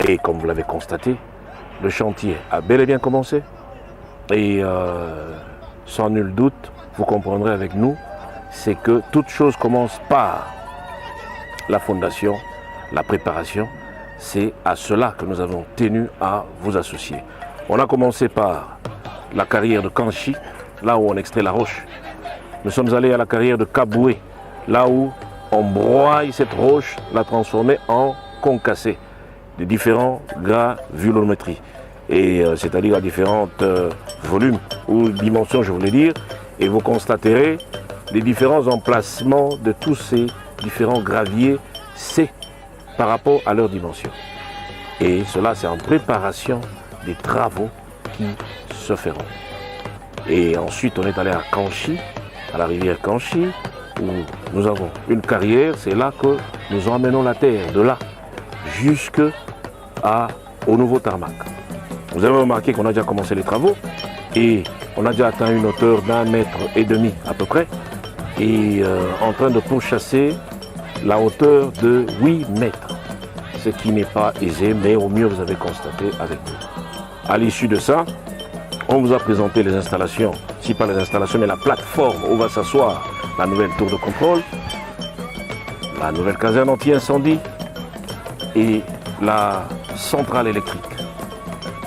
Et comme vous l'avez constaté, le chantier a bel et bien commencé. Et sans nul doute, vous comprendrez avec nous, c'est que toute chose commence par la fondation, la préparation. C'est à cela que nous avons tenu à vous associer. On a commencé par la carrière de Kanchi, là où on extrait la roche. Nous sommes allés à la carrière de Kaboué, là où on broie cette roche, la transformer en concassé, de différents granulométries, et c'est-à-dire à différents volumes ou dimensions, je voulais dire, et vous constaterez les différents emplacements de tous ces différents graviers C par rapport à leur dimension. Et cela, c'est en préparation des travaux qui se feront. Et ensuite, on est allé à Kanchi, à la rivière Kanchi, où nous avons une carrière. C'est là que nous emmenons la terre, de là jusqu'au nouveau tarmac. Vous avez remarqué qu'on a déjà commencé les travaux et on a déjà atteint une hauteur d'1,5 m à peu près, et en train de pourchasser la hauteur de 8 mètres, ce qui n'est pas aisé, mais au mieux vous avez constaté avec nous. À l'issue de ça, on vous a présenté les installations, si pas les installations, mais la plateforme où va s'asseoir la nouvelle tour de contrôle, la nouvelle caserne anti-incendie et la centrale électrique.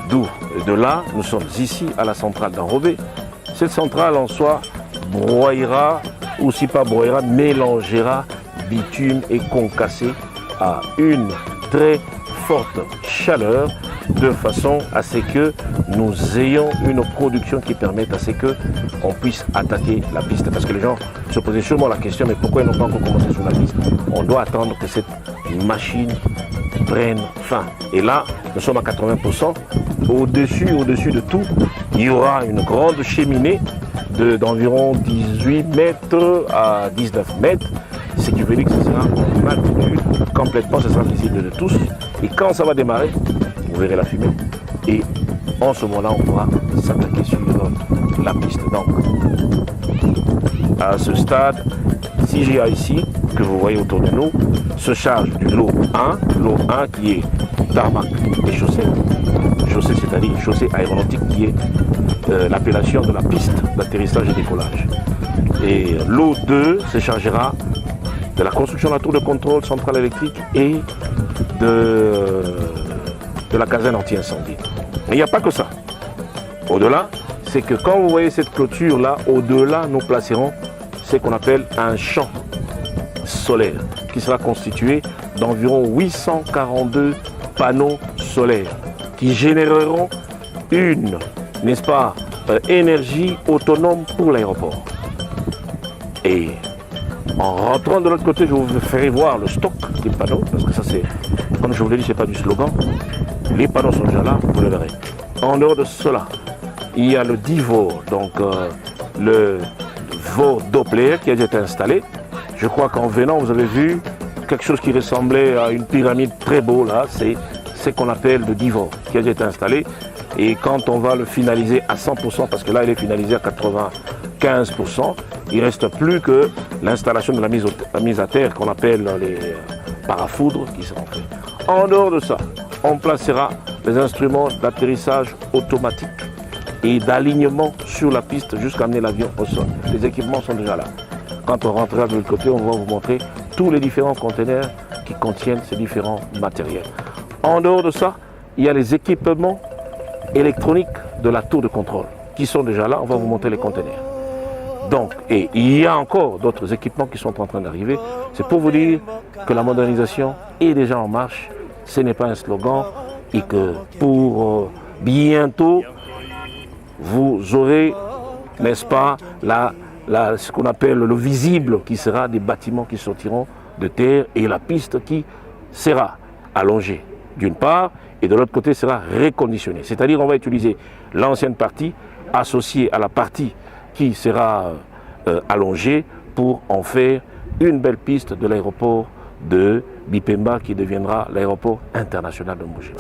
D'où, de là, nous sommes ici à la centrale d'Enrobé. Cette centrale en soi broyera, ou si pas broyera, mélangera bitume et concassé à une très forte chaleur, de façon à ce que nous ayons une production qui permette à ce qu'on puisse attaquer la piste. Parce que les gens se posaient sûrement la question, mais pourquoi ils n'ont pas encore commencé sur la piste? On doit attendre que cette machine prenne fin. Et là, nous sommes à 80%. Au-dessus de tout, il y aura une grande cheminée d'environ 18 mètres à 19 mètres. Ce qui veut dire que ce sera en altitude complètement, ce sera visible de tous. Et quand ça va démarrer, vous verrez la fumée. Et en ce moment-là, on pourra s'attaquer sur la piste. Donc, à ce stade, CGA ici, que vous voyez autour de nous, se charge du lot 1 qui est tarmac et chaussée. Chaussée, c'est-à-dire chaussée aéronautique, qui est l'appellation de la piste d'atterrissage et décollage. Et lot 2 se chargera de la construction de la tour de contrôle centrale électrique et de la caserne anti-incendie. Mais il n'y a pas que ça. Au-delà, c'est que quand vous voyez cette clôture-là, au-delà, nous placerons ce qu'on appelle un champ solaire qui sera constitué d'environ 842 panneaux solaires qui généreront une, n'est-ce pas, énergie autonome pour l'aéroport. Et en rentrant de l'autre côté, je vous ferai voir le stock des panneaux, parce que ça c'est, comme je vous l'ai dit, c'est pas du slogan. Les panneaux sont déjà là, vous le verrez. En dehors de cela, il y a le DIVOR, donc le VOR Doppler qui a déjà été installé. Je crois qu'en venant, vous avez vu quelque chose qui ressemblait à une pyramide très beau là, c'est ce qu'on appelle le DIVOR qui a déjà été installé. Et quand on va le finaliser à 100%, parce que là il est finalisé à 95%, il ne reste plus que l'installation de la mise à terre qu'on appelle les parafoudres qui seront faits. En dehors de ça, on placera les instruments d'atterrissage automatique et d'alignement sur la piste jusqu'à amener l'avion au sol. Les équipements sont déjà là. Quand on rentrera de l'autre côté, on va vous montrer tous les différents conteneurs qui contiennent ces différents matériels. En dehors de ça, il y a les équipements électroniques de la tour de contrôle qui sont déjà là. On va vous montrer les conteneurs. Donc, et il y a encore d'autres équipements qui sont en train d'arriver. C'est pour vous dire que la modernisation est déjà en marche. Ce n'est pas un slogan et que pour bientôt, vous aurez, n'est-ce pas, ce qu'on appelle le visible qui sera des bâtiments qui sortiront de terre et la piste qui sera allongée d'une part et de l'autre côté sera reconditionnée. C'est-à-dire on va utiliser l'ancienne partie associée à la partie qui sera allongée pour en faire une belle piste de l'aéroport de Bipemba qui deviendra l'aéroport international de Mbuji.